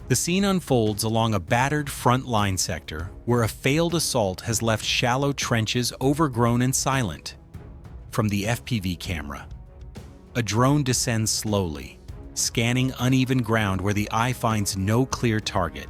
The scene unfolds along a battered front line sector where a failed assault has left shallow trenches overgrown and silent. From the FPV camera, a drone descends slowly, scanning uneven ground where the eye finds no clear target.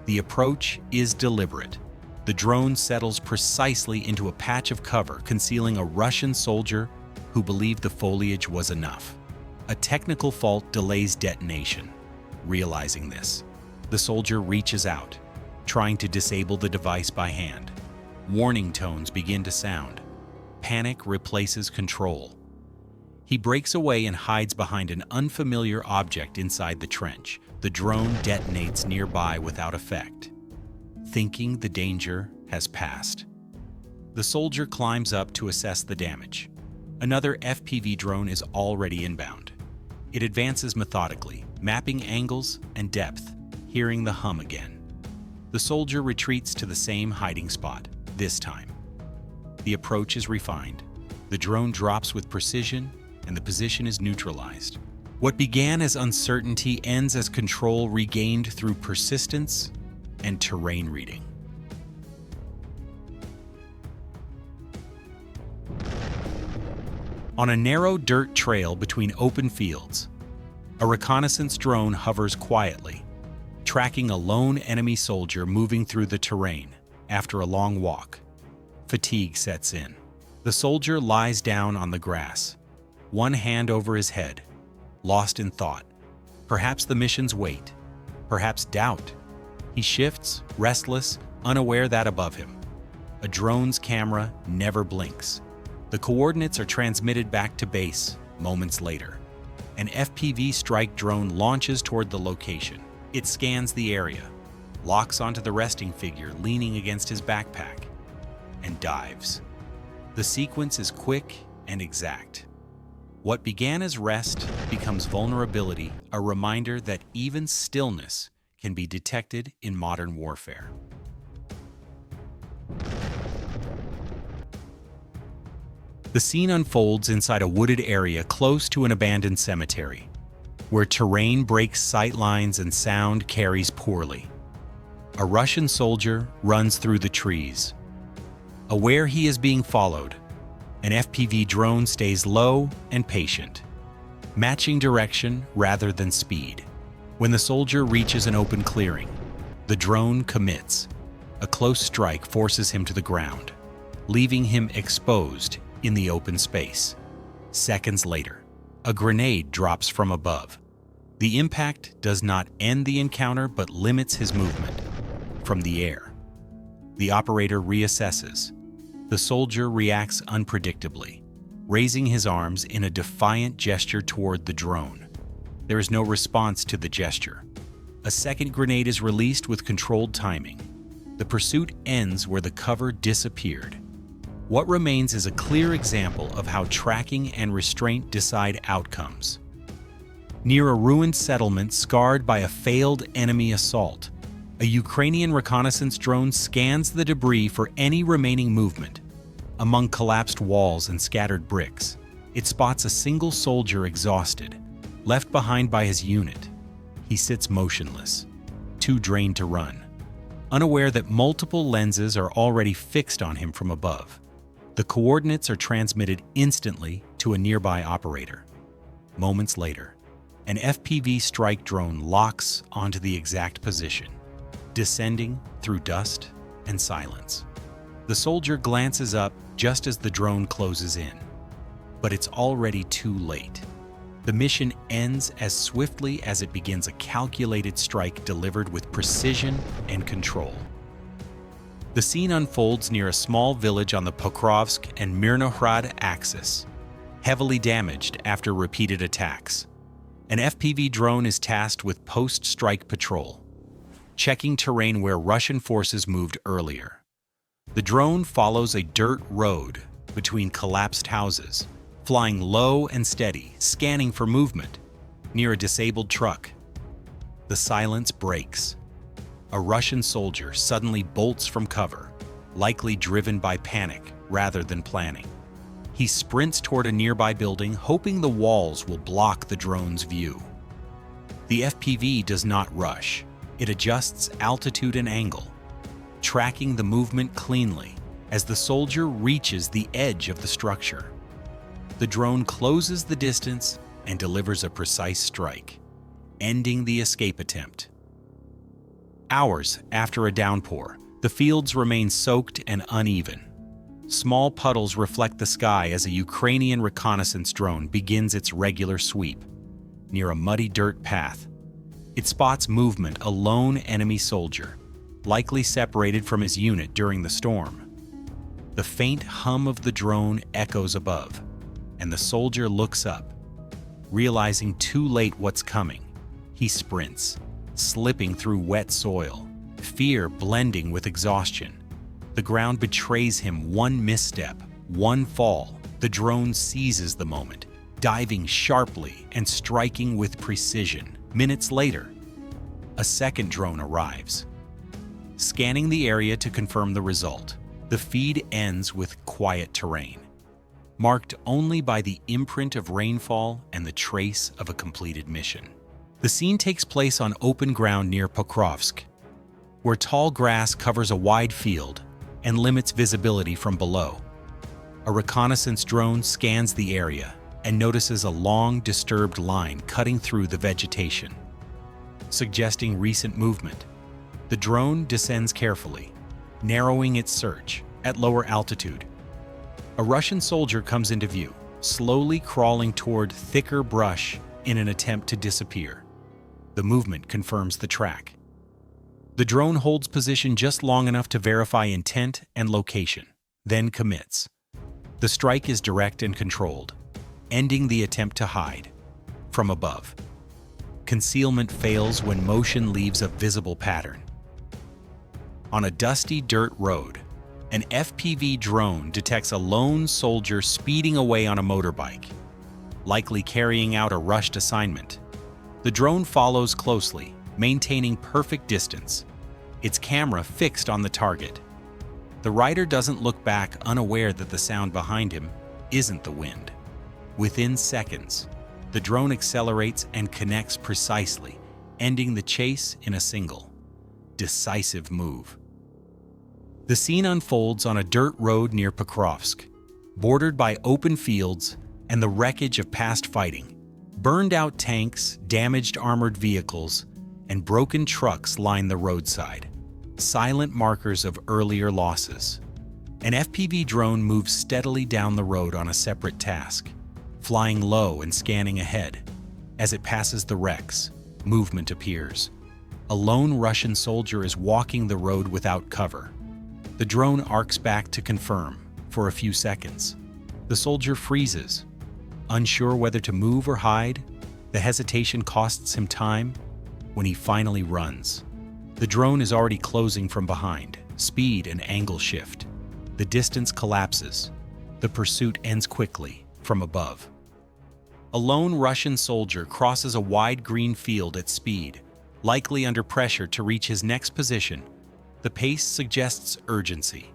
The approach is deliberate. The drone settles precisely into a patch of cover, concealing a Russian soldier who believed the foliage was enough. A technical fault delays detonation. Realizing this, the soldier reaches out, trying to disable the device by hand. Warning tones begin to sound. Panic replaces control. He breaks away and hides behind an unfamiliar object inside the trench. The drone detonates nearby without effect. Thinking the danger has passed, the soldier climbs up to assess the damage. Another FPV drone is already inbound. It advances methodically, mapping angles and depth, hearing the hum again. The soldier retreats to the same hiding spot, this time. The approach is refined. The drone drops with precision, and the position is neutralized. What began as uncertainty ends as control regained through persistence and terrain reading. On a narrow dirt trail between open fields, a reconnaissance drone hovers quietly, tracking a lone enemy soldier moving through the terrain. After a long walk, fatigue sets in. The soldier lies down on the grass, one hand over his head, lost in thought. Perhaps the mission's weight, perhaps doubt. He shifts, restless, unaware that above him, a drone's camera never blinks. The coordinates are transmitted back to base moments later. An FPV strike drone launches toward the location. It scans the area, locks onto the resting figure leaning against his backpack, and dives. The sequence is quick and exact. What began as rest becomes vulnerability, a reminder that even stillness can be detected in modern warfare. The scene unfolds inside a wooded area close to an abandoned cemetery, where terrain breaks sight lines and sound carries poorly. A Russian soldier runs through the trees. Aware he is being followed, an FPV drone stays low and patient, matching direction rather than speed. When the soldier reaches an open clearing, the drone commits. A close strike forces him to the ground, leaving him exposed in the open space. Seconds later, a grenade drops from above. The impact does not end the encounter but limits his movement. From the air, the operator reassesses. The soldier reacts unpredictably, raising his arms in a defiant gesture toward the drone. There is no response to the gesture. A second grenade is released with controlled timing. The pursuit ends where the cover disappeared. What remains is a clear example of how tracking and restraint decide outcomes. Near a ruined settlement scarred by a failed enemy assault, a Ukrainian reconnaissance drone scans the debris for any remaining movement. Among collapsed walls and scattered bricks, it spots a single soldier exhausted, left behind by his unit. He sits motionless, too drained to run, unaware that multiple lenses are already fixed on him from above. The coordinates are transmitted instantly to a nearby operator. Moments later, an FPV strike drone locks onto the exact position, descending through dust and silence. The soldier glances up just as the drone closes in, but it's already too late. The mission ends as swiftly as it begins, a calculated strike delivered with precision and control. The scene unfolds near a small village on the Pokrovsk and Mirnohrad axis, heavily damaged after repeated attacks. An FPV drone is tasked with post-strike patrol, checking terrain where Russian forces moved earlier. The drone follows a dirt road between collapsed houses, flying low and steady, scanning for movement. Near a disabled truck, the silence breaks. A Russian soldier suddenly bolts from cover, likely driven by panic rather than planning. He sprints toward a nearby building, hoping the walls will block the drone's view. The FPV does not rush. It adjusts altitude and angle, tracking the movement cleanly as the soldier reaches the edge of the structure. The drone closes the distance and delivers a precise strike, ending the escape attempt. Hours after a downpour, the fields remain soaked and uneven. Small puddles reflect the sky as a Ukrainian reconnaissance drone begins its regular sweep. Near a muddy dirt path, it spots movement, a lone enemy soldier, likely separated from his unit during the storm. The faint hum of the drone echoes above, and the soldier looks up. Realizing too late what's coming, he sprints, slipping through wet soil, fear blending with exhaustion. The ground betrays him. One misstep, one fall. The drone seizes the moment, diving sharply and striking with precision. Minutes later, a second drone arrives, scanning the area to confirm the result. The feed ends with quiet terrain, marked only by the imprint of rainfall and the trace of a completed mission. The scene takes place on open ground near Pokrovsk, where tall grass covers a wide field and limits visibility from below. A reconnaissance drone scans the area and notices a long, disturbed line cutting through the vegetation, suggesting recent movement. The drone descends carefully, narrowing its search at lower altitude. A Russian soldier comes into view, slowly crawling toward thicker brush in an attempt to disappear. The movement confirms the track. The drone holds position just long enough to verify intent and location, then commits. The strike is direct and controlled, ending the attempt to hide. From above, concealment fails when motion leaves a visible pattern. On a dusty dirt road, an FPV drone detects a lone soldier speeding away on a motorbike, likely carrying out a rushed assignment. The drone follows closely, maintaining perfect distance, its camera fixed on the target. The rider doesn't look back, unaware that the sound behind him isn't the wind. Within seconds, the drone accelerates and connects precisely, ending the chase in a single, decisive move. The scene unfolds on a dirt road near Pokrovsk, bordered by open fields and the wreckage of past fighting. Burned-out tanks, damaged armored vehicles, and broken trucks line the roadside, silent markers of earlier losses. An FPV drone moves steadily down the road on a separate task, flying low and scanning ahead. As it passes the wrecks, movement appears. A lone Russian soldier is walking the road without cover. The drone arcs back to confirm for a few seconds. The soldier freezes, unsure whether to move or hide. The hesitation costs him time. When he finally runs, the drone is already closing from behind. Speed and angle shift. The distance collapses. The pursuit ends quickly from above. A lone Russian soldier crosses a wide green field at speed, likely under pressure to reach his next position. The pace suggests urgency,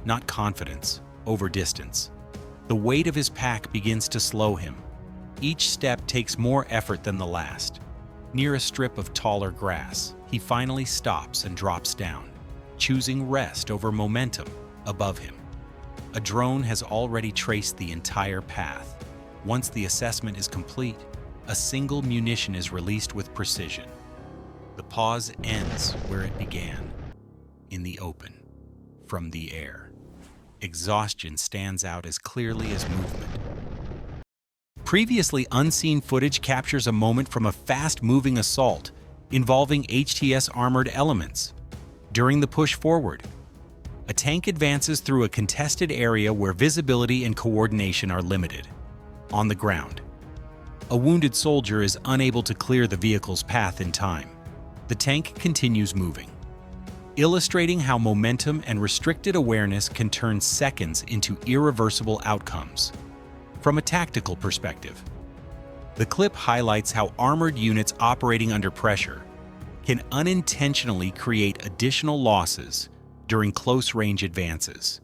not confidence, over distance. The weight of his pack begins to slow him. Each step takes more effort than the last. Near a strip of taller grass, he finally stops and drops down, choosing rest over momentum above him. A drone has already traced the entire path. Once the assessment is complete, a single munition is released with precision. The pause ends where it began, in the open, from the air. Exhaustion stands out as clearly as movement. Previously unseen footage captures a moment from a fast-moving assault involving HTS armored elements. During the push forward, a tank advances through a contested area where visibility and coordination are limited. On the ground, a wounded soldier is unable to clear the vehicle's path in time. The tank continues moving, illustrating how momentum and restricted awareness can turn seconds into irreversible outcomes. From a tactical perspective, the clip highlights how armored units operating under pressure can unintentionally create additional losses during close-range advances.